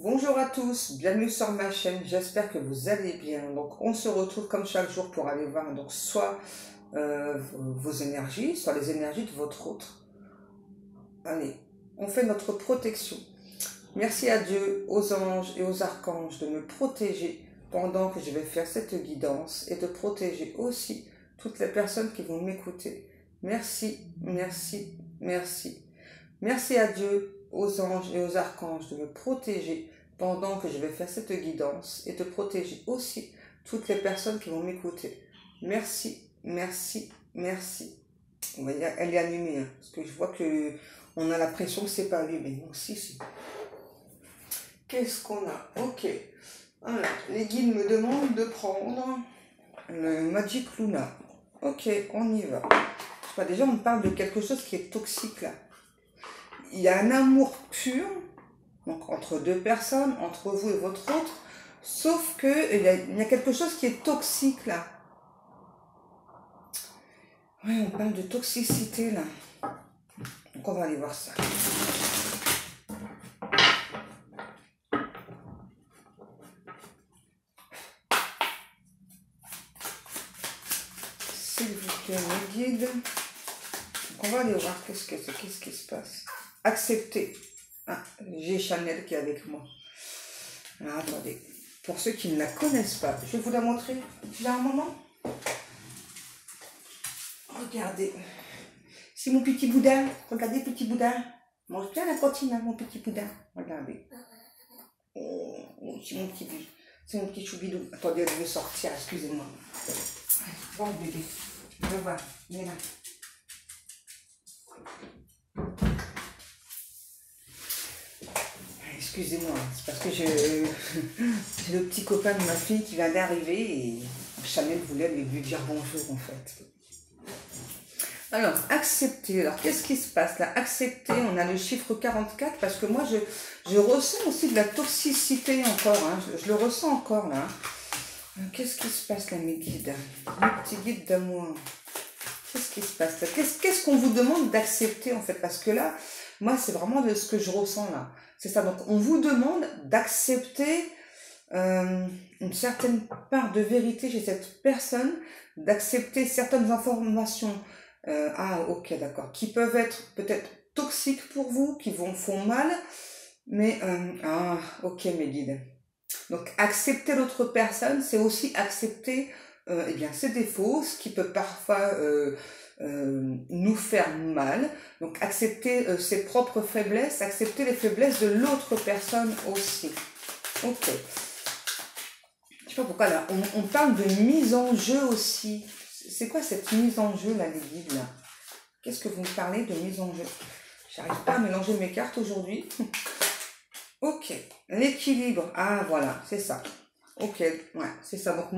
Bonjour à tous, bienvenue sur ma chaîne, j'espère que vous allez bien. Donc on se retrouve comme chaque jour pour aller voir donc soit vos énergies, soit les énergies de votre autre. Allez, on fait notre protection. Merci à Dieu, aux anges et aux archanges de me protéger pendant que je vais faire cette guidance et de protéger aussi toutes les personnes qui vont m'écouter. Merci, merci, merci. Merci à Dieu, aux anges et aux archanges de me protéger pendant que je vais faire cette guidance et de protéger aussi toutes les personnes qui vont m'écouter. Merci, merci, merci. Vous voyez, elle est allumée, hein, parce que je vois que on a l'impression que c'est pas allumé. Donc si. Qu'est-ce qu'on a? Ok. Alors, les guides me demandent de prendre le Magic Luna. Ok, on y va. Déjà, on me parle de quelque chose qui est toxique là. Il y a un amour pur, donc entre deux personnes, entre vous et votre autre, sauf que il y a quelque chose qui est toxique là. Ouais, on parle de toxicité là. Donc on va aller voir ça. S'il vous plaît, mes guides. Donc on va aller voir qu'est-ce qui se passe. Accepter. Ah, j'ai Chanel qui est avec moi. Alors attendez. Pour ceux qui ne la connaissent pas, je vais vous la montrer. Il y a un moment. Regardez. C'est mon petit boudin. Regardez, petit boudin. Mange bien la cantine, mon petit boudin. Regardez. Oh, c'est mon petit choubidou. Attendez, elle veut sortir, excusez-moi. Bon, bébé. Je vois. Il est là. Excusez-moi, c'est parce que j'ai le petit copain de ma fille qui vient d'arriver et Chanel voulait lui dire bonjour en fait. Alors, accepter. Alors, qu'est-ce qui se passe là? Accepter, on a le chiffre 44 parce que moi, je ressens aussi de la toxicité encore. Hein, je le ressens encore là. Qu'est-ce qui se passe là, mes guides? Mes petits guides d'amour. Qu'est-ce qui se passe là? Qu'est-ce qu'on vous demande d'accepter en fait? Parce que là, moi, c'est vraiment de ce que je ressens là. C'est ça. Donc, on vous demande d'accepter une certaine part de vérité chez cette personne, d'accepter certaines informations. Ok, d'accord. Qui peuvent être peut-être toxiques pour vous, qui font mal, mais ok, mes guides. Donc, accepter l'autre personne, c'est aussi accepter eh bien, ses défauts, ce qui peut parfois nous faire mal. Donc, accepter ses propres faiblesses, accepter les faiblesses de l'autre personne aussi. Ok. Je sais pas pourquoi là, on parle de mise en jeu aussi. C'est quoi cette mise en jeu là, les guides là? Qu'est-ce que vous me parlez de mise en jeu? J'arrive pas à mélanger mes cartes aujourd'hui. Ok, l'équilibre. Ah voilà, c'est ça. Ok, ouais, c'est ça. Donc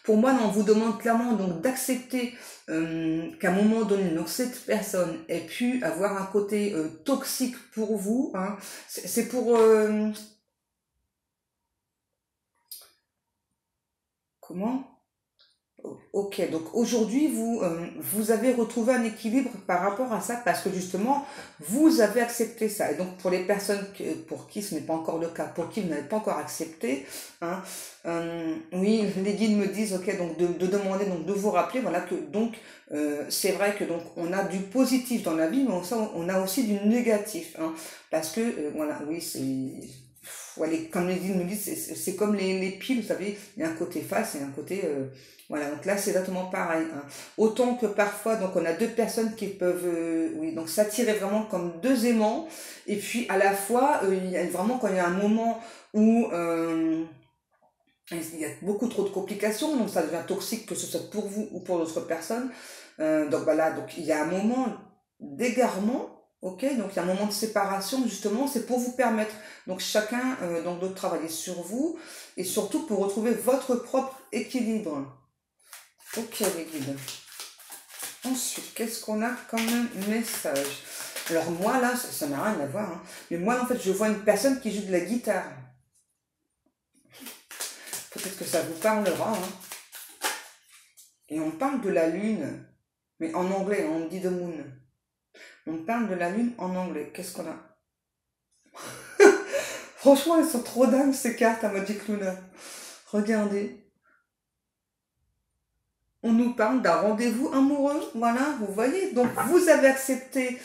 pour moi, on vous demande clairement donc d'accepter qu'à un moment donné, donc cette personne ait pu avoir un côté toxique pour vous. Hein. C'est pour comment? Ok, donc aujourd'hui, vous avez retrouvé un équilibre par rapport à ça parce que justement, vous avez accepté ça. Et donc, pour les personnes pour qui ce n'est pas encore le cas, pour qui vous n'avez pas encore accepté, hein, oui, les guides me disent, ok, donc de demander, donc de vous rappeler, voilà, que donc, c'est vrai que donc on a du positif dans la vie, mais on a aussi du négatif, hein, parce que, voilà, oui, c'est... Voilà, comme les guides me disent, c'est comme les piles, vous savez, il y a un côté face et un côté... voilà, donc là c'est exactement pareil. Hein. Autant que parfois, donc on a deux personnes qui peuvent, oui, donc s'attirer vraiment comme deux aimants. Et puis à la fois, il y a vraiment quand il y a un moment où il y a beaucoup trop de complications, donc ça devient toxique que ce soit pour vous ou pour l'autre personne. Donc voilà, donc il y a un moment d'égarement. Ok, donc il y a un moment de séparation justement, c'est pour vous permettre donc chacun donc de travailler sur vous et surtout pour retrouver votre propre équilibre. Ok les guides. Ensuite, qu'est-ce qu'on a comme message? Alors moi là, ça n'a rien à voir, hein, mais moi en fait je vois une personne qui joue de la guitare. Peut-être que ça vous parlera. Hein. Et on parle de la lune, mais en anglais, on dit the moon. On parle de la lune en anglais. Qu'est-ce qu'on a? Franchement, elles sont trop dingues ces cartes à Magic Luna. Regardez. On nous parle d'un rendez-vous amoureux, voilà, vous voyez. Donc, vous avez accepté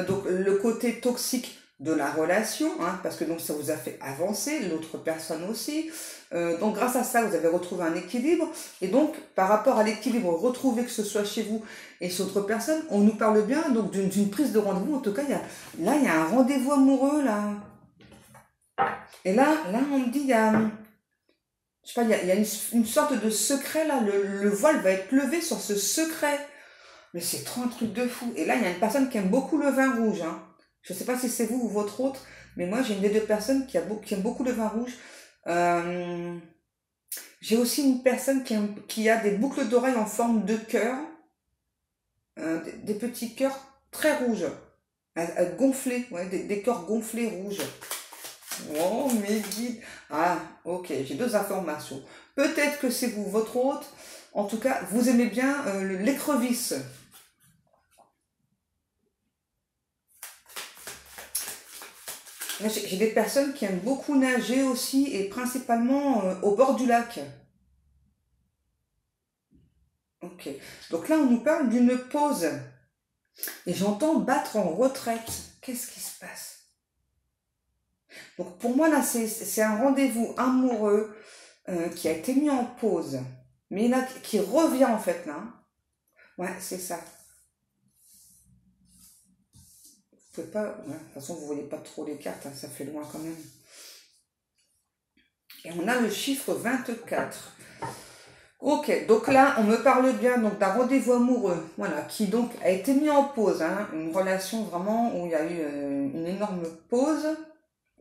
donc, le côté toxique de la relation, hein, parce que donc ça vous a fait avancer, l'autre personne aussi. Donc, grâce à ça, vous avez retrouvé un équilibre. Et donc, par rapport à l'équilibre retrouvé, que ce soit chez vous et chez autre personne, on nous parle bien donc d'une prise de rendez-vous. En tout cas, là, il y a un rendez-vous amoureux, là. Et là, on me dit, il y a... Je sais pas, il y a une sorte de secret là, le voile va être levé sur ce secret. Mais c'est trop un truc de fou. Et là, il y a une personne qui aime beaucoup le vin rouge. Hein. Je sais pas si c'est vous ou votre autre, mais moi, j'ai une des deux personnes qui aime beaucoup le vin rouge. J'ai aussi une personne qui a des boucles d'oreilles en forme de cœur. Des petits cœurs très rouges. Gonflés, ouais, des cœurs gonflés rouges. Oh, mes guides. Ah, ok, j'ai deux informations. Peut-être que c'est vous, votre hôte. En tout cas, vous aimez bien l'écrevisse. J'ai des personnes qui aiment beaucoup nager aussi, et principalement au bord du lac. Ok. Donc là, on nous parle d'une pause. Et j'entends battre en retraite. Qu'est-ce qui se passe? Donc pour moi, là, c'est un rendez-vous amoureux qui a été mis en pause. Mais là, qui revient en fait, là. Ouais, c'est ça. Vous pouvez pas... Ouais, de toute façon, vous voyez pas trop les cartes, hein, ça fait loin quand même. Et on a le chiffre 24. Ok, donc là, on me parle bien donc d'un rendez-vous amoureux, voilà, qui donc a été mis en pause, hein, une relation vraiment où il y a eu une énorme pause.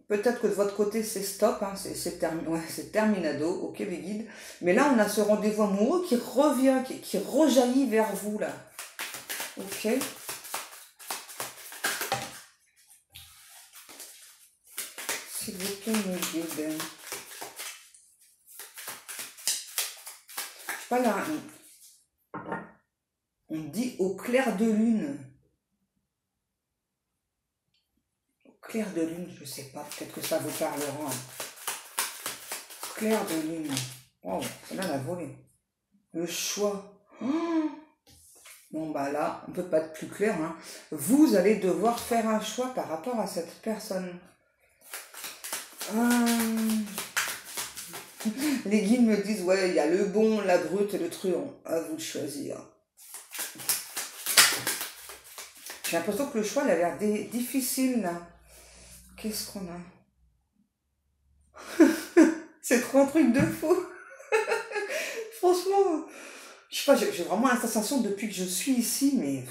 Peut-être que de votre côté, c'est stop, hein, c'est terminado, ok les guides. Mais là, on a ce rendez-vous amoureux qui revient, qui rejaillit vers vous, là. Ok. S'il vous plaît, mes guides. Je sais pas, là, on dit au clair de lune. Au clair de lune, je sais pas, peut-être que ça vous parlera. Clair de lune. Oh, celle-là, la volée. Le choix. Oh, bon, bah là, on peut pas être plus clair. Hein. Vous allez devoir faire un choix par rapport à cette personne. Les guides me disent, ouais, il y a le bon, la brute et le truand. À vous de choisir. J'ai l'impression que le choix, il a l'air difficile, là. Qu'est-ce qu'on a? C'est trop un truc de fou. Franchement, je sais pas, j'ai vraiment la sensation depuis que je suis ici, mais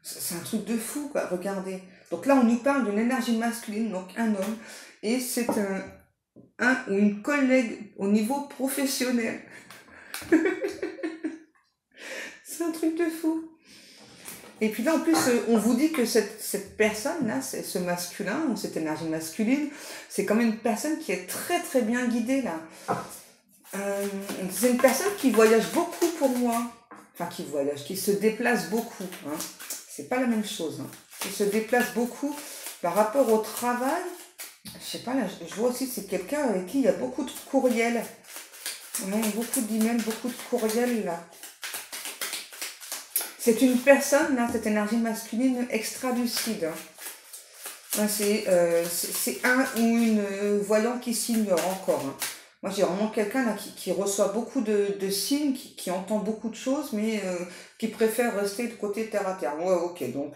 c'est un truc de fou, quoi. Regardez. Donc là, on nous parle d'une énergie masculine, donc un homme, et c'est un ou une collègue au niveau professionnel. C'est un truc de fou. Et puis là, en plus, on vous dit que cette personne-là, ce masculin, ou cette énergie masculine, c'est quand même une personne qui est très très bien guidée, là. C'est une personne qui voyage beaucoup pour moi. Enfin, qui se déplace beaucoup. Hein. C'est pas la même chose. Hein. Qui se déplace beaucoup par rapport au travail. Je sais pas, là, je vois aussi que c'est quelqu'un avec qui il y a beaucoup de courriels. On a beaucoup d'emails, beaucoup de courriels, là. C'est une personne, là, cette énergie masculine extra lucide. Hein. C'est un ou une voyant qui s'ignore encore. Hein. Moi, j'ai vraiment quelqu'un là qui reçoit beaucoup de signes, qui entend beaucoup de choses, mais qui préfère rester de côté terre à terre. Ouais, ok, donc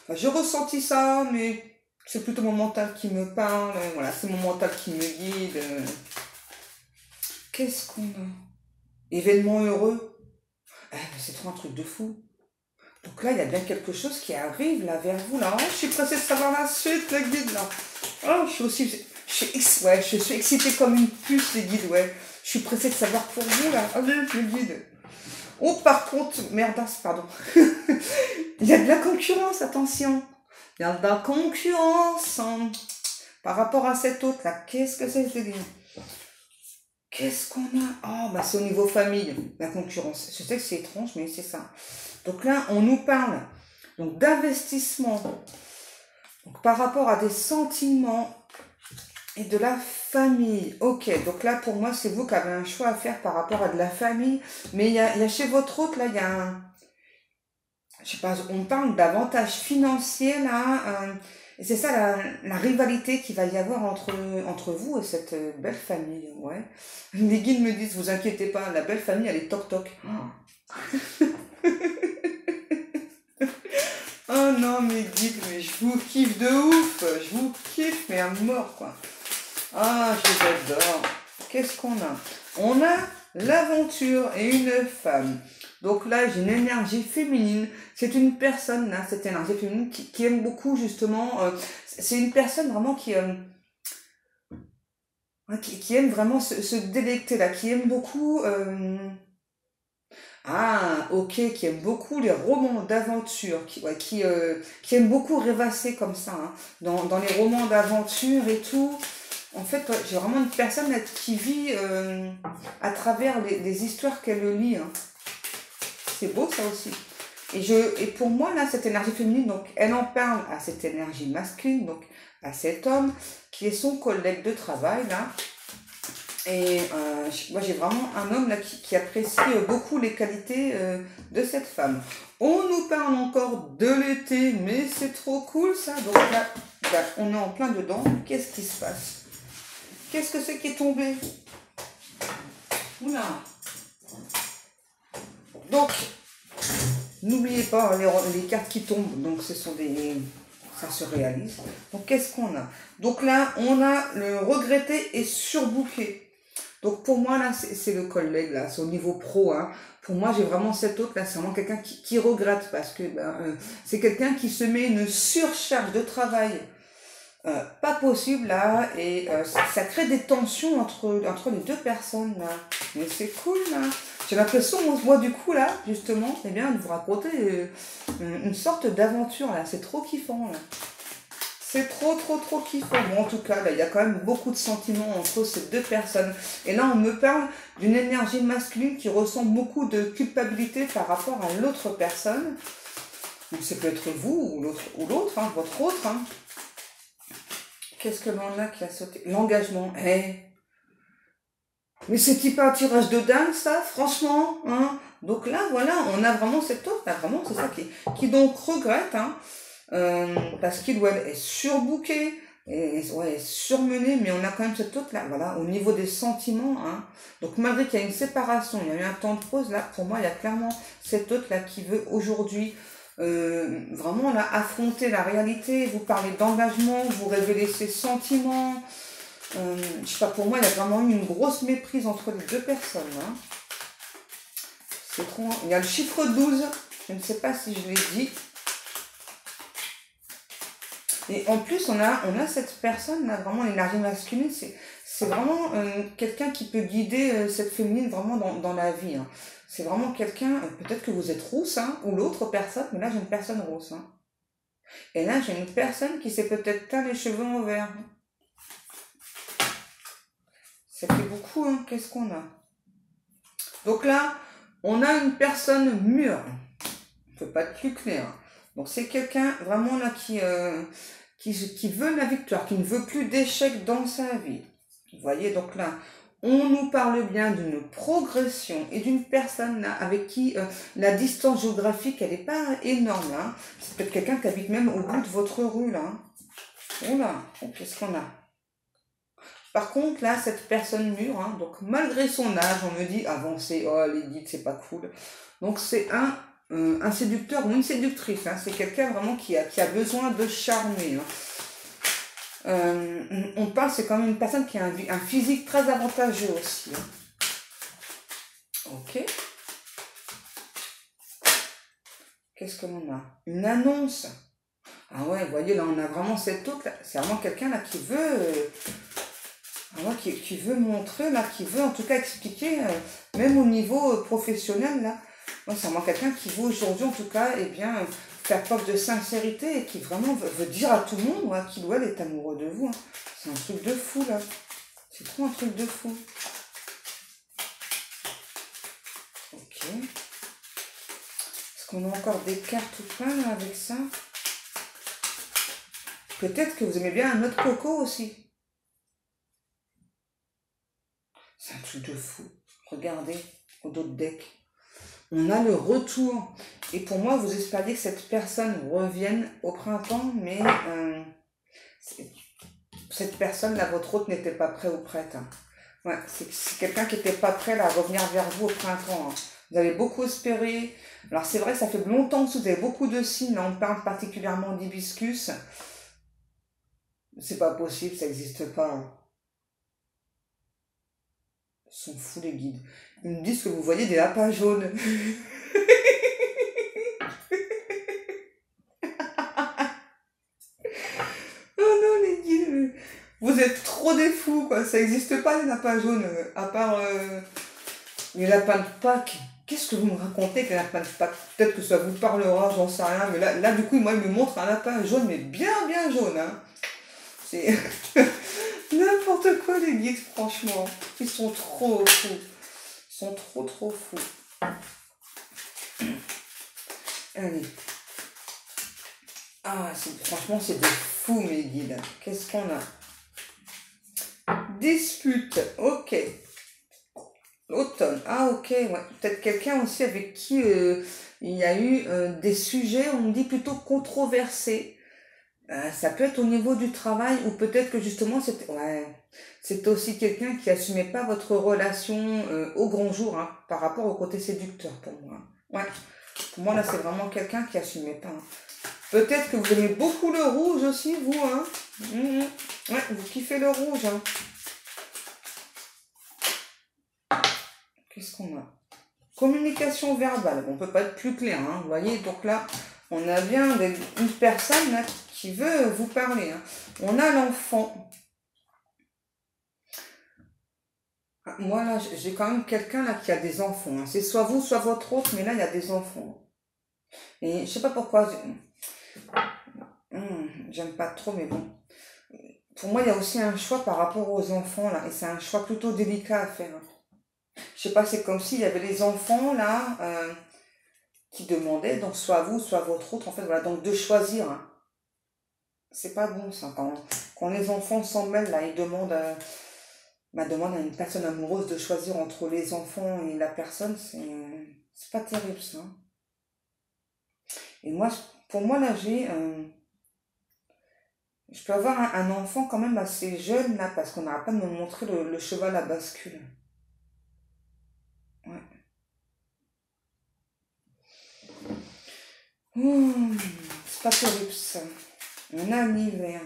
j'ai ressenti ça, mais c'est plutôt mon mental qui me parle. Voilà, c'est mon mental qui me guide. Qu'est-ce qu'on a? Événement heureux. C'est trop un truc de fou. Donc là, il y a bien quelque chose qui arrive là vers vous. Là. Oh, je suis pressée de savoir la suite, le guide là. Oh, je suis excitée comme une puce, les guides, ouais. Je suis pressée de savoir pour vous là. Allez, le guide. Oh, par contre, merdasse, pardon. Il y a de la concurrence, attention. Il y a de la concurrence hein. Par rapport à cet autre là. Qu'est-ce que c'est, les guides? Qu'est-ce qu'on a? Oh, bah c'est au niveau famille, la concurrence. Je sais que c'est étrange, mais c'est ça. Donc là, on nous parle d'investissement. Donc par rapport à des sentiments, Et de la famille. Ok, donc là, pour moi, c'est vous qui avez un choix à faire par rapport à de la famille. Mais il y a chez votre autre, là, il y a un... Je sais pas, on parle d'avantages financiers, là. Et c'est ça, la rivalité qu'il va y avoir entre vous et cette belle famille, ouais. Les guides me disent, vous inquiétez pas, la belle famille, elle est toc-toc. Oh non, mes guides, mais je vous kiffe de ouf. Je vous kiffe, mais à mort, quoi. Ah, je les adore. Qu'est-ce qu'on a? On a l'aventure et une femme. Donc là, j'ai une énergie féminine. C'est une personne, là, cette énergie féminine qui aime beaucoup, justement. C'est une personne vraiment qui aime vraiment se délecter, là, qui aime beaucoup... ah, ok, qui aime beaucoup les romans d'aventure, qui aime beaucoup rêvasser comme ça, hein, dans les romans d'aventure et tout. En fait, ouais, j'ai vraiment une personne là, qui vit à travers les histoires qu'elle lit, hein. C'est beau ça aussi. Et pour moi, là, cette énergie féminine, donc, elle en parle à cette énergie masculine, donc à cet homme qui est son collègue de travail, là. Et moi, j'ai vraiment un homme là qui apprécie beaucoup les qualités de cette femme. On nous parle encore de l'été, mais c'est trop cool ça. Donc là, on est en plein dedans. Qu'est-ce qui se passe? Qu'est-ce que c'est qui est tombé? Oula. Donc, n'oubliez pas les cartes qui tombent. Donc, ce sont des... Ça se réalise. Donc, qu'est-ce qu'on a? Donc là, on a le regretté et surbooké. Donc pour moi, là, c'est le collègue, là, c'est au niveau pro, hein. Pour moi, j'ai vraiment cet autre, là, c'est vraiment quelqu'un qui regrette parce que c'est quelqu'un qui se met une surcharge de travail pas possible, là, et ça crée des tensions entre les deux personnes, là. Mais c'est cool, là. J'ai l'impression, moi, du coup, là, justement, eh bien, de vous raconter une sorte d'aventure, là. C'est trop kiffant, là. C'est trop, trop, trop kiffant. Bon, en tout cas, là, il y a quand même beaucoup de sentiments entre ces deux personnes. Et là, on me parle d'une énergie masculine qui ressent beaucoup de culpabilité par rapport à l'autre personne. Donc, ça peut être vous ou l'autre, hein, votre autre. Hein. Qu'est-ce que l'on a qui a sauté? L'engagement. Mais c'est pas un tirage de dingue, ça, franchement. Hein. Donc là, voilà, on a vraiment cette autre, là, vraiment, c'est ça qui donc regrette, hein. Parce qu'il ou elle est surbookée, et ouais, surmenée, mais on a quand même cette autre là, voilà, au niveau des sentiments, hein. Donc malgré qu'il y a une séparation, il y a eu un temps de pause, là, pour moi, il y a clairement cette autre là qui veut aujourd'hui vraiment là affronter la réalité, vous parler d'engagement, vous révéler ses sentiments. Je sais pas, pour moi, il y a vraiment eu une grosse méprise entre les deux personnes, hein. C'est trop. Il y a le chiffre 12, je ne sais pas si je l'ai dit. Et en plus, on a cette personne, là, vraiment l'énergie masculine, c'est vraiment quelqu'un qui peut guider cette féminine vraiment dans la vie, hein. C'est vraiment quelqu'un, peut-être que vous êtes rousse, hein, ou l'autre personne, mais là j'ai une personne rousse, hein. Et là j'ai une personne qui s'est peut-être teint les cheveux en vert. Ça fait beaucoup, hein, qu'est-ce qu'on a? Donc là, on a une personne mûre, on ne peut pas être plus clair. Donc c'est quelqu'un vraiment là qui veut la victoire, qui ne veut plus d'échecs dans sa vie. Vous voyez, donc là, on nous parle bien d'une progression et d'une personne là, avec qui la distance géographique, elle n'est pas énorme. Hein. C'est peut-être quelqu'un qui habite même au bout de votre rue, là. Oula, qu'est-ce qu'on a? Par contre, là, cette personne mûre, hein, donc malgré son âge, on me dit, avancé, oh, les guides, c'est pas cool. Donc c'est un séducteur ou une séductrice, hein, c'est quelqu'un vraiment qui a besoin de charmer. Hein. On parle, c'est quand même une personne qui a un physique très avantageux aussi. Hein. Ok. Qu'est-ce que l'on a? Une annonce. Ah ouais, vous voyez, là, on a vraiment cette autre, c'est vraiment quelqu'un là qui veut... qui veut montrer, là, qui veut en tout cas expliquer, même au niveau professionnel, là. Moi, c'est vraiment quelqu'un qui veut aujourd'hui, en tout cas, eh bien, faire preuve de sincérité et qui vraiment veut dire à tout le monde ouais, qu'il ou elle est amoureux de vous. Hein. C'est un truc de fou, là. C'est trop un truc de fou. Ok. Est-ce qu'on a encore des cartes ou pas, là, avec ça? Peut-être que vous aimez bien un autre coco aussi. C'est un truc de fou. Regardez, au dos de deck. On a le retour. Et pour moi, vous espériez que cette personne revienne au printemps, mais cette personne, là, votre hôte n'était pas prêt ou prête. Hein. Ouais, c'est quelqu'un qui n'était pas prêt là, à revenir vers vous au printemps. Hein. Vous avez beaucoup espéré. Alors c'est vrai, ça fait longtemps que vous avez beaucoup de signes. Là, on parle particulièrement d'hibiscus. C'est pas possible, ça n'existe pas. Hein. Ils sont fous les guides. Ils me disent que vous voyez des lapins jaunes. Oh non les guides, vous êtes trop des fous quoi. Ça n'existe pas les lapins jaunes, à part les lapins de Pâques. Qu'est-ce que vous me racontez avec les lapins de Pâques? Peut-être que ça vous parlera, j'en sais rien. Mais là du coup, moi, il me montre un lapin jaune, mais bien bien jaune. Hein. C'est n'importe quoi les guides, franchement. Ils sont trop fous. Ils sont trop fous. Allez. Ah, franchement, c'est des fous, mes guides. Qu'est-ce qu'on a? Dispute. Ok. Automne. Ah, ok. Ouais. Peut-être quelqu'un aussi avec qui il y a eu des sujets, on dit plutôt controversés. Ça peut être au niveau du travail ou peut-être que justement, c'était aussi quelqu'un qui assumait pas votre relation au grand jour hein, par rapport au côté séducteur pour moi. Ouais. Pour moi, là, c'est vraiment quelqu'un qui assumait pas. Hein. Peut-être que vous aimez beaucoup le rouge aussi, vous, hein. Ouais, vous kiffez le rouge, hein. Qu'est-ce qu'on a? Communication verbale. On peut pas être plus clair, hein. Vous voyez, donc là, on a bien une personne là, qui veut vous parler. Hein. On a l'enfant. Moi, là, j'ai quand même quelqu'un là qui a des enfants. Hein. C'est soit vous, soit votre autre, mais là, il y a des enfants. Et je sais pas pourquoi... j'aime pas trop, mais bon. Pour moi, il y a aussi un choix par rapport aux enfants, là. Et c'est un choix plutôt délicat à faire. Je sais pas, c'est comme s'il y avait les enfants, là, qui demandaient, donc soit vous, soit votre autre, en fait, voilà. Donc, de choisir. Hein. C'est pas bon, ça. Quand les enfants s'en mêlent, là, ils demandent à une personne amoureuse de choisir entre les enfants et la personne, c'est pas terrible, ça. Et moi, pour moi, là, je peux avoir un enfant quand même assez jeune, là, parce qu'on n'arrête pas de me montrer le cheval à bascule. Ouais. C'est pas terrible, ça. On a l'hiver.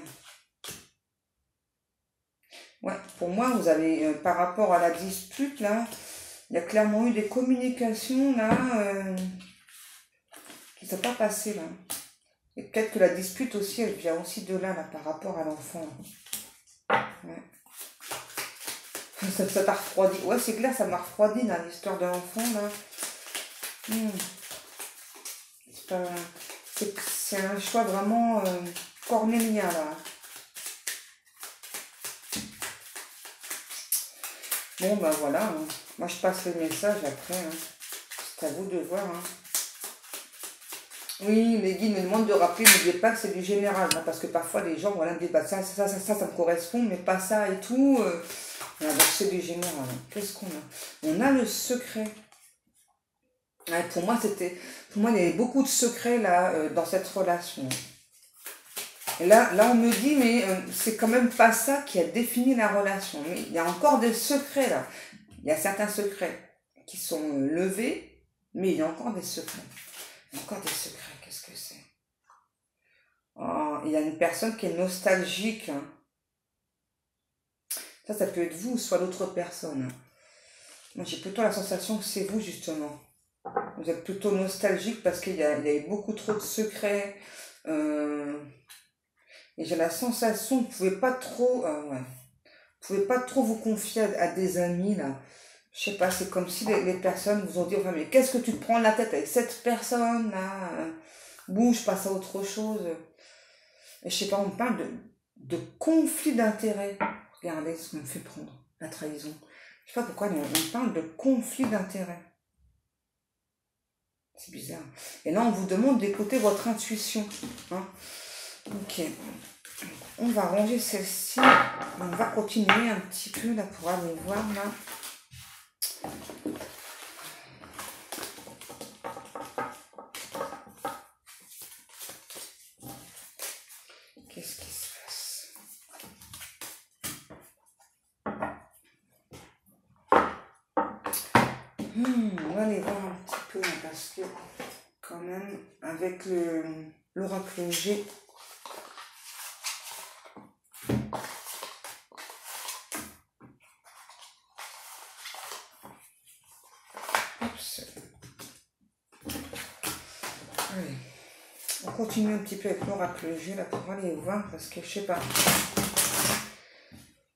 Ouais, pour moi, vous avez, par rapport à la dispute, là, il y a clairement eu des communications, là, qui ne sont pas passées, là. Et peut-être que la dispute aussi, elle vient aussi de là, par rapport à l'enfant. Ouais. Ça t'a refroidi. Ouais, c'est clair, ça m'a refroidi, là, l'histoire de l'enfant, là. C'est un choix vraiment cornélien, là. Bon, ben voilà. Hein. Moi, je passe le message après. Hein. C'est à vous de voir. Hein. Oui, les guides me demandent de rappeler, n'oubliez pas que c'est du général, hein, parce que parfois les gens voilà, me disent bah, ça me correspond, mais pas ça et tout. Voilà, donc c'est du général. Hein. Qu'est-ce qu'on a? On a le secret. Ouais, pour moi, il y avait beaucoup de secrets là dans cette relation. Et là, on me dit, mais c'est quand même pas ça qui a défini la relation. Mais il y a encore des secrets là. Il y a certains secrets qui sont levés, mais il y a encore des secrets. Encore des secrets, qu'est-ce que c'est? Oh, il y a une personne qui est nostalgique. Hein. Ça peut être vous ou soit l'autre personne. Moi, j'ai plutôt la sensation que c'est vous, justement. Vous êtes plutôt nostalgique parce qu'il y a eu beaucoup trop de secrets. Et j'ai la sensation que vous ne pouvez pas trop... Vous pouvez pas trop vous confier à des amis, là. Je sais pas, c'est comme si les personnes vous ont dit, enfin, mais qu'est-ce que tu te prends la tête avec cette personne, là? Bouge, passe à autre chose. Et je sais pas, on parle de conflit d'intérêts. Regardez ce qu'on me fait prendre, la trahison. Je sais pas pourquoi, mais on parle de conflit d'intérêts. C'est bizarre. Et là, on vous demande d'écouter votre intuition. Hein? Ok. On va ranger celle-ci. On va continuer un petit peu là pour aller voir là. Qu'est-ce qui se passe? On va aller voir un petit peu parce que quand même avec l'oracle G. On continue un petit peu avec l'oracle G là pour aller voir parce que je sais pas.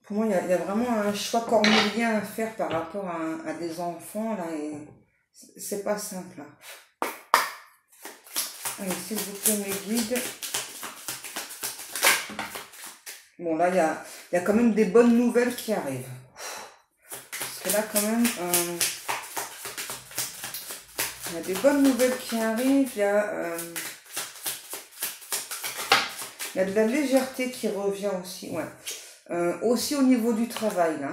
Pour moi, il y a vraiment un choix cornélien à faire par rapport à des enfants là et c'est pas simple là. Allez, s'il vous plaît, mes guides. Bon, là, il y a quand même des bonnes nouvelles qui arrivent. Parce que là, quand même, il y a des bonnes nouvelles qui arrivent. Il y a de la légèreté qui revient aussi. Ouais. Aussi au niveau du travail. Là.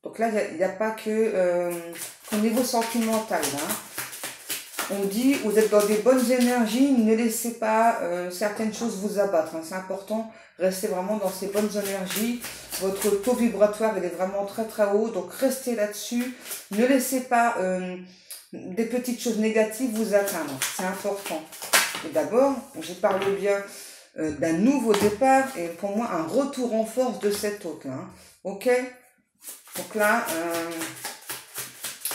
Donc là, il n'y a pas que au niveau sentimental. Là. On dit, vous êtes dans des bonnes énergies, ne laissez pas certaines choses vous abattre. Hein. C'est important, restez vraiment dans ces bonnes énergies. Votre taux vibratoire, il est vraiment très très haut, donc restez là-dessus. Ne laissez pas des petites choses négatives vous atteindre. C'est important. Et d'abord, je parle bien d'un nouveau départ et pour moi, un retour en force de cet autre. Hein. Ok? Donc là,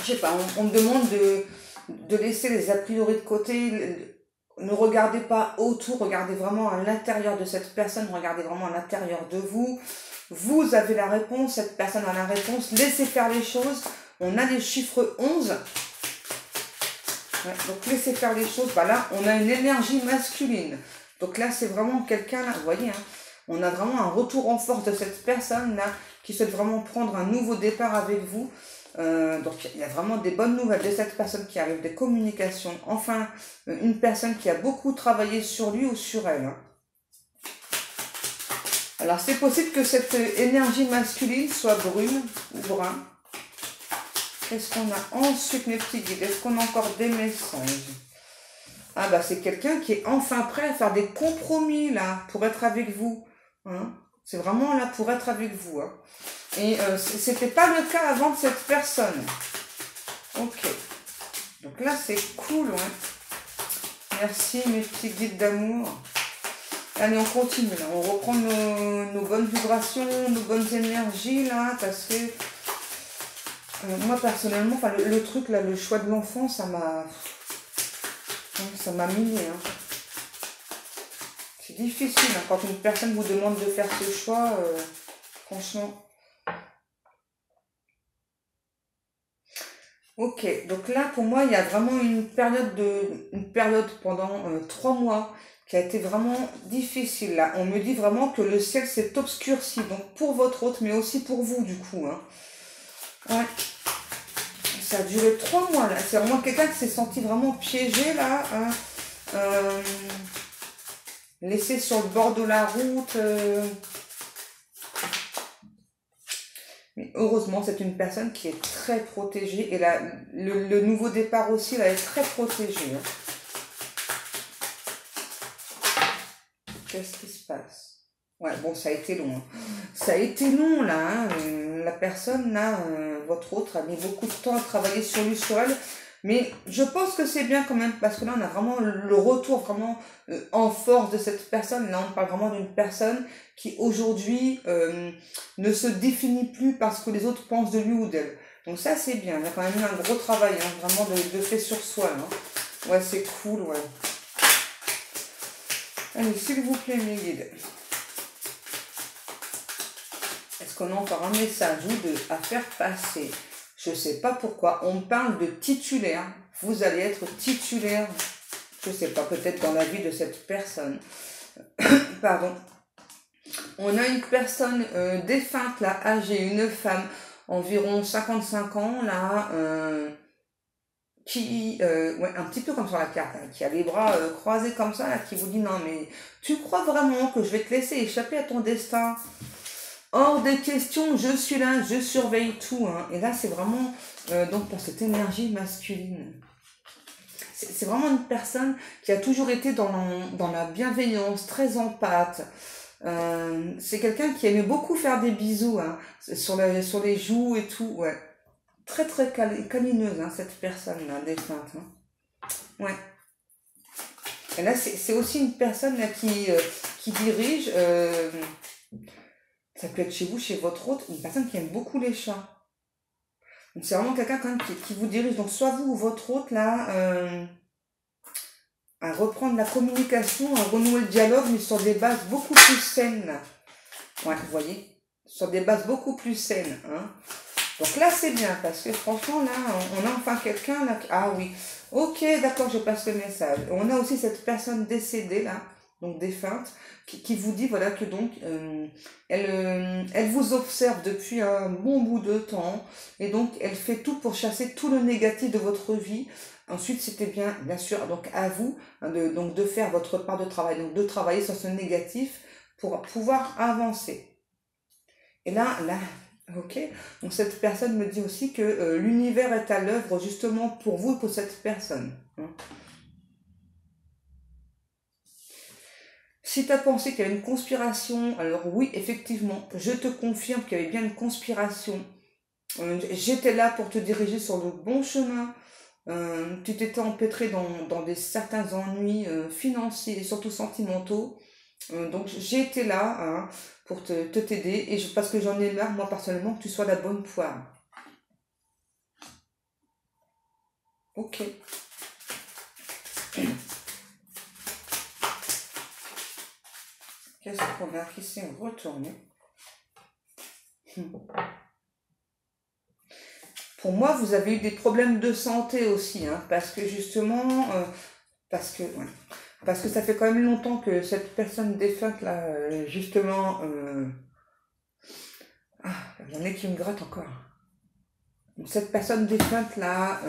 je sais pas, on me demande de laisser les a priori de côté, ne regardez pas autour, regardez vraiment à l'intérieur de cette personne, regardez vraiment à l'intérieur de vous. Vous avez la réponse, cette personne a la réponse, laissez faire les choses. On a les chiffres 11. Ouais, donc laissez faire les choses. Bah là, on a une énergie masculine. Donc là, c'est vraiment quelqu'un, là, vous voyez, hein, on a vraiment un retour en force de cette personne-là qui souhaite vraiment prendre un nouveau départ avec vous. Donc il y a vraiment des bonnes nouvelles de cette personne qui arrive, des communications. Enfin, une personne qui a beaucoup travaillé sur lui ou sur elle. Hein. Alors c'est possible que cette énergie masculine soit brune ou brun. Qu'est-ce qu'on a ensuite, mes petits guides? Est-ce qu'on a encore des messages? Ah bah c'est quelqu'un qui est enfin prêt à faire des compromis là pour être avec vous. Hein. C'est vraiment là pour être avec vous. Hein. Et c'était pas le cas avant de cette personne. Ok. Donc là, c'est cool, ouais. Merci, mes petits guides d'amour. Allez, on continue, là. On reprend nos bonnes vibrations, nos bonnes énergies, là, parce que moi, personnellement, enfin, le truc, là, le choix de l'enfant, ça m'a miné, hein. C'est difficile, hein, quand une personne vous demande de faire ce choix, franchement... Ok, donc là pour moi il y a vraiment une période pendant 3 mois qui a été vraiment difficile là. On me dit vraiment que le ciel s'est obscurci, donc pour votre hôte mais aussi pour vous du coup. Hein. Ouais, ça a duré 3 mois là. C'est vraiment quelqu'un qui s'est senti vraiment piégé là, hein. Laissé sur le bord de la route. Mais heureusement, c'est une personne qui est très protégée. Et là, le nouveau départ aussi, là, est très protégé. Hein. Qu'est-ce qui se passe? Ouais, bon, ça a été long. Hein. Ça a été long, là. Hein. La personne, là, votre autre, a mis beaucoup de temps à travailler sur lui, sur elle. Mais je pense que c'est bien quand même, parce que là, on a vraiment le retour vraiment en force de cette personne. Là, on parle vraiment d'une personne qui, aujourd'hui, ne se définit plus parce que les autres pensent de lui ou d'elle. Donc ça, c'est bien. Il y a quand même eu un gros travail, hein, vraiment de fait sur soi. Hein. Ouais, c'est cool, ouais. Allez, s'il vous plaît, mes guides. Est-ce qu'on a encore un message ou à faire passer? Je ne sais pas pourquoi. On parle de titulaire. Vous allez être titulaire. Je ne sais pas, peut-être dans la vie de cette personne. Pardon. On a une personne défunte, là, âgée, une femme, environ 55 ans, là, ouais, un petit peu comme sur la carte, hein, qui a les bras croisés comme ça, là, qui vous dit non mais tu crois vraiment que je vais te laisser échapper à ton destin? Hors des questions, je suis là, je surveille tout, hein. Et là c'est vraiment donc pour cette énergie masculine. C'est vraiment une personne qui a toujours été dans la bienveillance, très empathe. C'est quelqu'un qui aimait beaucoup faire des bisous, hein, sur les joues et tout, ouais. Très très câlineuse, hein, cette personne-là, défunte. Hein. Ouais. Et là, c'est aussi une personne là, qui dirige, ça peut être chez vous, chez votre hôte, une personne qui aime beaucoup les chats. Donc c'est vraiment quelqu'un quand même qui vous dirige. Donc soit vous ou votre hôte, là, à reprendre la communication, à renouer le dialogue, mais sur des bases beaucoup plus saines. Là. Ouais, vous voyez, sur des bases beaucoup plus saines. Hein. Donc là, c'est bien, parce que franchement, là, on a enfin quelqu'un, là, ah oui, ok, d'accord, je passe le message. On a aussi cette personne décédée, là, donc défunte, qui vous dit, voilà, que donc, elle vous observe depuis un bon bout de temps, et donc, elle fait tout pour chasser tout le négatif de votre vie. Ensuite, c'était bien sûr, donc à vous, hein, de faire votre part de travail, donc de travailler sur ce négatif pour pouvoir avancer. Et là, ok, donc cette personne me dit aussi que l'univers est à l'œuvre justement pour vous et pour cette personne. Hein. Si tu as pensé qu'il y avait une conspiration, alors oui, effectivement, je te confirme qu'il y avait bien une conspiration. J'étais là pour te diriger sur le bon chemin. Tu t'étais empêtré dans certains ennuis financiers et surtout sentimentaux. Donc j'ai été là hein, pour t'aider et parce que j'en ai marre, moi personnellement, que tu sois la bonne poire. Ok. Qu'est-ce qu'on a qui s'est retourné? Pour moi, vous avez eu des problèmes de santé aussi, hein, parce que justement, parce que ça fait quand même longtemps que cette personne défunte là, justement, il y en a qui me grattent encore. Cette personne défunte là,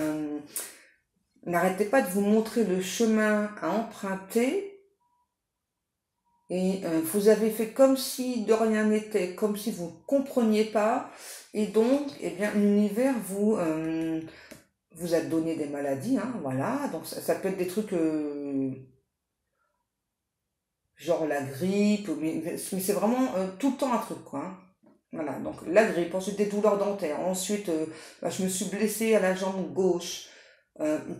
n'arrêtez pas de vous montrer le chemin à emprunter. Et vous avez fait comme si de rien n'était, comme si vous ne compreniez pas. Et donc, eh bien, l'univers vous a donné des maladies, hein, voilà. Donc, ça peut être des trucs genre la grippe, mais c'est vraiment tout le temps un truc, quoi. Hein. Voilà, donc la grippe, ensuite des douleurs dentaires, ensuite je me suis blessée à la jambe gauche,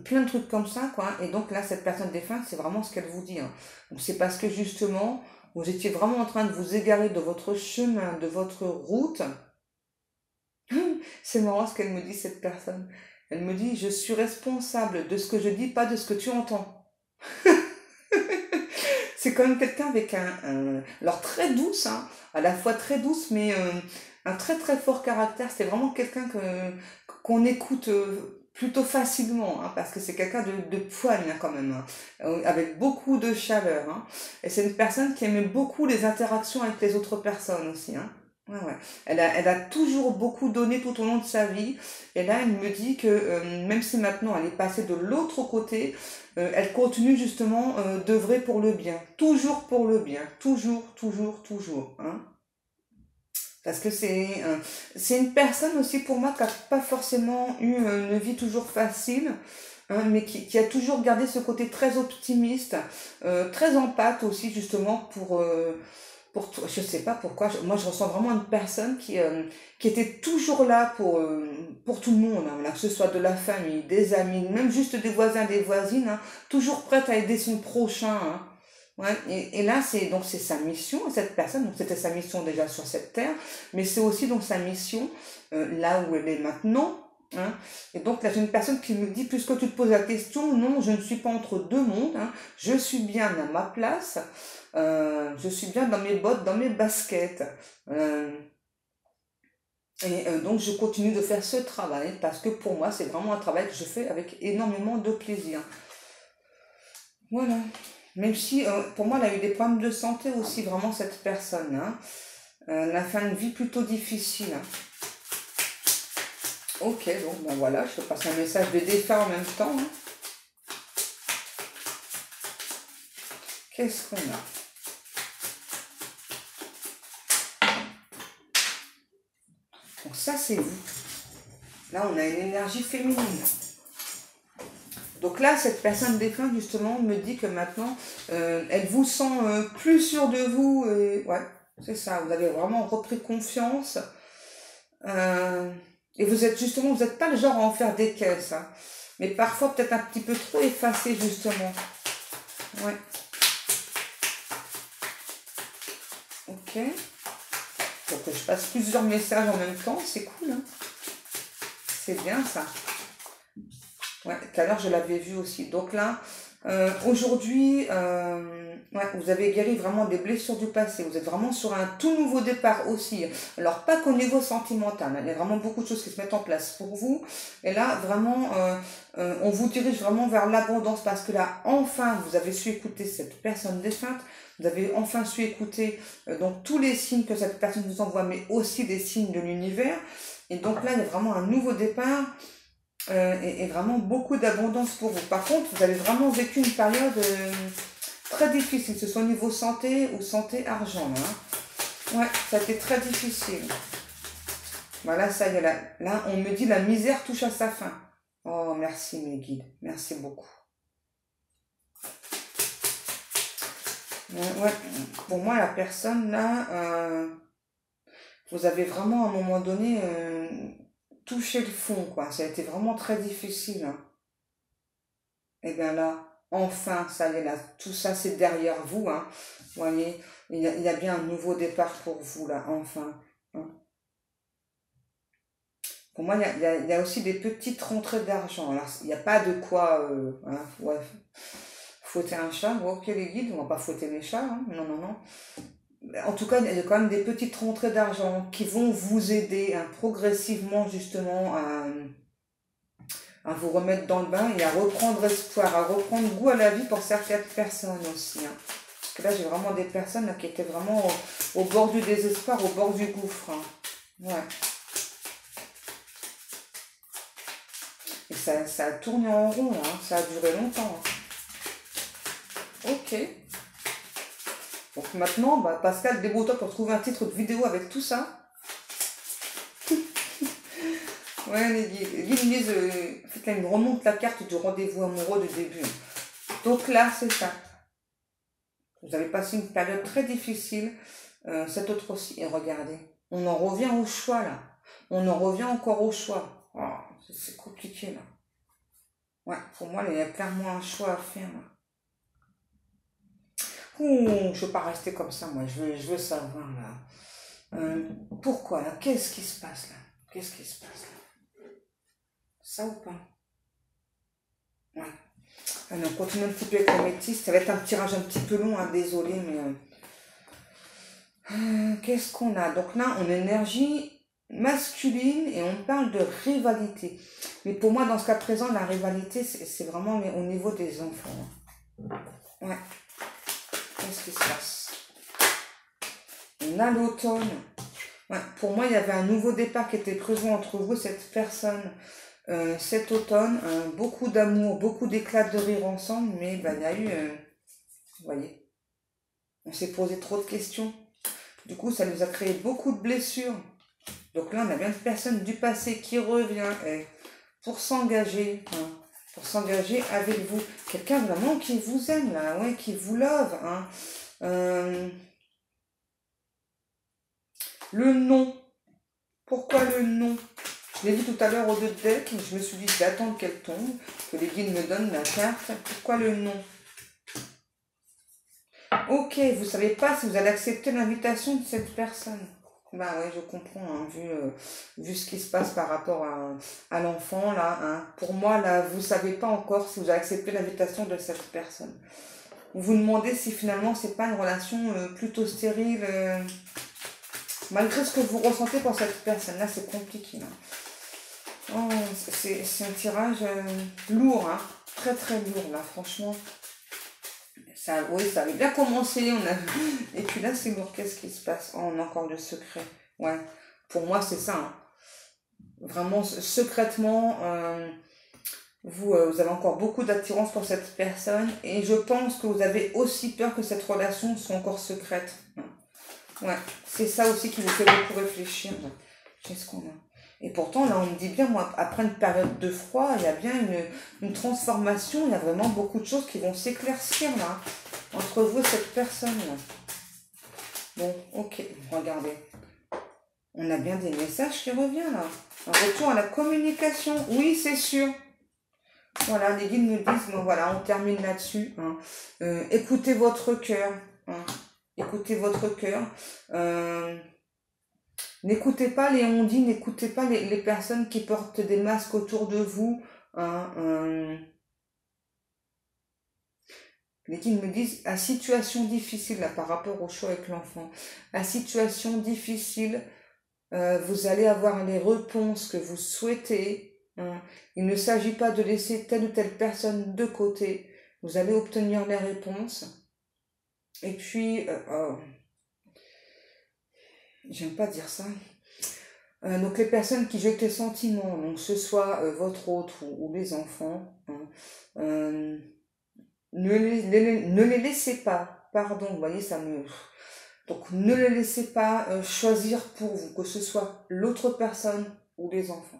plein de trucs comme ça, quoi. Et donc là, cette personne défunte, c'est vraiment ce qu'elle vous dit. Hein. Donc c'est parce que justement, vous étiez vraiment en train de vous égarer de votre chemin, de votre route. C'est marrant ce qu'elle me dit, cette personne. Elle me dit, je suis responsable de ce que je dis, pas de ce que tu entends. C'est quand même quelqu'un avec alors très douce, hein, à la fois très douce, mais un très très fort caractère. C'est vraiment quelqu'un qu'on écoute plutôt facilement, hein, parce que c'est quelqu'un de poigne hein, quand même, hein, avec beaucoup de chaleur. Hein. Et c'est une personne qui aimait beaucoup les interactions avec les autres personnes aussi. Hein. Ouais, ouais. Elle a toujours beaucoup donné tout au long de sa vie. Et là, elle me dit que même si maintenant elle est passée de l'autre côté, elle continue justement d'œuvrer pour le bien. Toujours pour le bien. Toujours, toujours, toujours. Hein. Parce que c'est une personne aussi pour moi qui n'a pas forcément eu une vie toujours facile. Hein, mais qui a toujours gardé ce côté très optimiste, très empathe aussi justement je sais pas pourquoi, moi je ressens vraiment une personne qui était toujours là pour tout le monde, hein, voilà, que ce soit de la famille, des amis, même juste des voisins, des voisines, hein, toujours prête à aider son prochain. Hein. Ouais, et là, c'est sa mission, cette personne, donc c'était sa mission déjà sur cette terre, mais c'est aussi donc sa mission là où elle est maintenant. Hein. Et donc là, j'ai une personne qui me dit, puisque tu te poses la question, non, je ne suis pas entre deux mondes, hein, je suis bien à ma place, je suis bien dans mes bottes, dans mes baskets. Donc je continue de faire ce travail parce que pour moi, c'est vraiment un travail que je fais avec énormément de plaisir. Voilà. Même si, pour moi, elle a eu des problèmes de santé aussi, vraiment, cette personne. Hein. Elle a fait une vie plutôt difficile. Hein. Ok, donc ben voilà, je te passe un message de défunt en même temps. Hein. Qu'est-ce qu'on a? Donc ça, c'est vous. Là, on a une énergie féminine. Donc là, cette personne défunte, justement, me dit que maintenant, elle vous sent plus sûre de vous. Ouais, c'est ça. Vous avez vraiment repris confiance. Et vous êtes justement, vous n'êtes pas le genre à en faire des caisses. Hein, mais parfois, peut-être un petit peu trop effacé, justement. Ouais. Ok. Donc, je passe plusieurs messages en même temps. C'est cool. Hein. C'est bien, ça. Ouais, tout à l'heure, je l'avais vu aussi. Donc là, aujourd'hui, ouais, vous avez guéri vraiment des blessures du passé. Vous êtes vraiment sur un tout nouveau départ aussi. Alors, pas qu'au niveau sentimental. Hein, il y a vraiment beaucoup de choses qui se mettent en place pour vous. Et là, vraiment, on vous dirige vraiment vers l'abondance parce que là, enfin, vous avez su écouter cette personne défunte. Vous avez enfin su écouter donc tous les signes que cette personne vous envoie, mais aussi des signes de l'univers. Et donc là, il y a vraiment un nouveau départ. Et vraiment beaucoup d'abondance pour vous. Par contre, vous avez vraiment vécu une période très difficile, que ce soit au niveau santé ou santé-argent. Hein. Ouais, ça a été très difficile. Voilà, ça y est, là, on me dit la misère touche à sa fin. Oh, merci mes guides, merci beaucoup. Ouais, pour moi, la personne là, vous avez vraiment à un moment donné touché le fond, quoi. Ça a été vraiment très difficile. Hein. Et bien là, enfin, ça y est, là, tout ça c'est derrière vous, hein. Vous voyez, il y a bien un nouveau départ pour vous, là, enfin. Hein. Pour moi, il y a aussi des petites rentrées d'argent. Alors, il n'y a pas de quoi, hein, ouais, fouetter un chat. Bon, ok, les guides, on va pas fouetter les chats, hein. Non, non, non. En tout cas, il y a quand même des petites rentrées d'argent qui vont vous aider hein, progressivement, justement, à vous remettre dans le bain et à reprendre espoir, à reprendre goût à la vie pour certaines personnes aussi. Hein. Parce que là, j'ai vraiment des personnes là, qui étaient vraiment au bord du désespoir, au bord du gouffre. Hein. Ouais. Et ça a tourné en rond, là, hein. Ça a duré longtemps. Hein. Ok. Donc maintenant, bah, Pascal, débrouille-toi pour trouver un titre de vidéo avec tout ça. Ouais, les guides me disent, faites là, ils me remontent la carte du rendez-vous amoureux de début. Donc là, c'est ça. Vous avez passé une période très difficile, cette autre aussi. Et regardez, on en revient au choix là. On en revient encore au choix. Oh, c'est compliqué là. Ouais, pour moi, il y a clairement un choix à faire là. Ouh, je veux pas rester comme ça, moi. Je veux savoir là. Pourquoi là? Qu'est-ce qui se passe là? Qu'est-ce qui se passe là? Ça ou pas? Ouais. Alors, on continue un petit peu avec la métisse. Ça va être un tirage un petit peu long, hein, désolé, mais... qu'est-ce qu'on a? Donc là, on a une énergie masculine et on parle de rivalité. Mais pour moi, dans ce cas présent, la rivalité, c'est vraiment au niveau des enfants. Ouais. Qu'est-ce qui se passe? On a l'automne. Ouais. Pour moi, il y avait un nouveau départ qui était présent entre vous et cette personne. Cet automne, beaucoup d'amour, beaucoup d'éclats de rire ensemble, mais ben, il y a eu, vous voyez, on s'est posé trop de questions. Du coup, ça nous a créé beaucoup de blessures. Donc là, on a bien une personne du passé qui revient pour s'engager, hein, pour s'engager avec vous. Quelqu'un vraiment qui vous aime, là, ouais, qui vous love. Hein. Le nom. Pourquoi le nom? Je l'ai vu tout à l'heure au 2 de deck, je me suis dit, je vais attendre qu'elle tombe, que les guides me donnent la carte. Pourquoi le nom? Ok, vous savez pas si vous allez accepter l'invitation de cette personne. Bah ouais, je comprends, hein, vu ce qui se passe par rapport à l'enfant, là. Hein. Pour moi, là, vous savez pas encore si vous allez accepter l'invitation de cette personne. Vous vous demandez si finalement, c'est pas une relation plutôt stérile, malgré ce que vous ressentez pour cette personne. Là, c'est compliqué, là. Oh, c'est un tirage lourd, hein. Très très lourd, là, franchement. Ça, oui, ça avait bien commencé, et puis là, c'est lourd, qu'est-ce qui se passe? Oh, on a encore le secret. Ouais, pour moi, c'est ça. Hein. vraiment secrètement, vous avez encore beaucoup d'attirance pour cette personne et je pense que vous avez aussi peur que cette relation soit encore secrète. Ouais, c'est ça aussi qui vous fait beaucoup réfléchir. Qu'est-ce qu'on a? Et pourtant, là, on me dit bien, moi, après une période de froid, il y a bien une transformation, il y a vraiment beaucoup de choses qui vont s'éclaircir, là, entre vous et cette personne-là. Bon, ok, regardez. On a bien des messages qui reviennent, là. Un retour à la communication, oui, c'est sûr. Voilà, les guides me disent, bon, voilà, on termine là-dessus. Hein. Écoutez votre cœur. Hein. Écoutez votre cœur. N'écoutez pas les ondines, n'écoutez pas les personnes qui portent des masques autour de vous. Hein, les guides me disent, à situation difficile, là, par rapport au choix avec l'enfant, à situation difficile, vous allez avoir les réponses que vous souhaitez. Hein. Il ne s'agit pas de laisser telle ou telle personne de côté. Vous allez obtenir les réponses. Et puis, j'aime pas dire ça. Donc les personnes qui jettent les sentiments, donc ce soit votre autre ou les enfants, hein, ne les laissez pas, pardon, vous voyez, ça me... Donc ne les laissez pas choisir pour vous, que ce soit l'autre personne ou les enfants.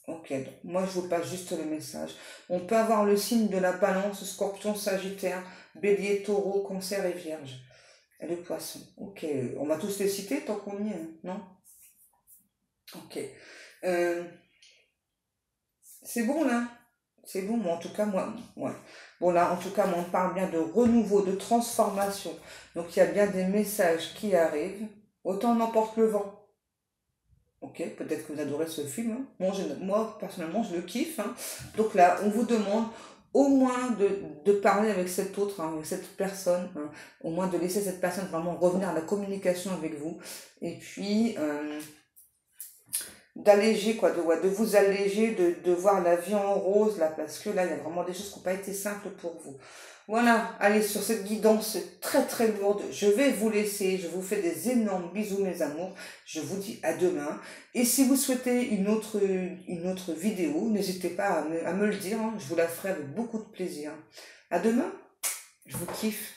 Ok, donc moi je vous passe juste le message. On peut avoir le signe de la balance, scorpion, sagittaire, bélier, taureau, cancer et vierge. Et le poisson. Ok, on va tous les citer tant qu'on y est, non? Ok. C'est bon là? C'est bon, mais en tout cas, moi, ouais. Bon là, en tout cas, moi, on parle bien de renouveau, de transformation. Donc il y a bien des messages qui arrivent. Autant n'emporte le vent. Ok, peut-être que vous adorez ce film. Hein. Moi, personnellement, je le kiffe. Hein. Donc là, on vous demande au moins de parler avec cet autre, hein, avec cette personne. Hein. Au moins de laisser cette personne vraiment revenir à la communication avec vous. Et puis... d'alléger quoi, de vous alléger, de voir la vie en rose là, parce que là il y a vraiment des choses qui n'ont pas été simples pour vous. Voilà, allez, sur cette guidance très très lourde, je vais vous laisser, je vous fais des énormes bisous mes amours, je vous dis à demain, et si vous souhaitez une autre vidéo, n'hésitez pas à me le dire, hein, je vous la ferai avec beaucoup de plaisir. À demain, je vous kiffe.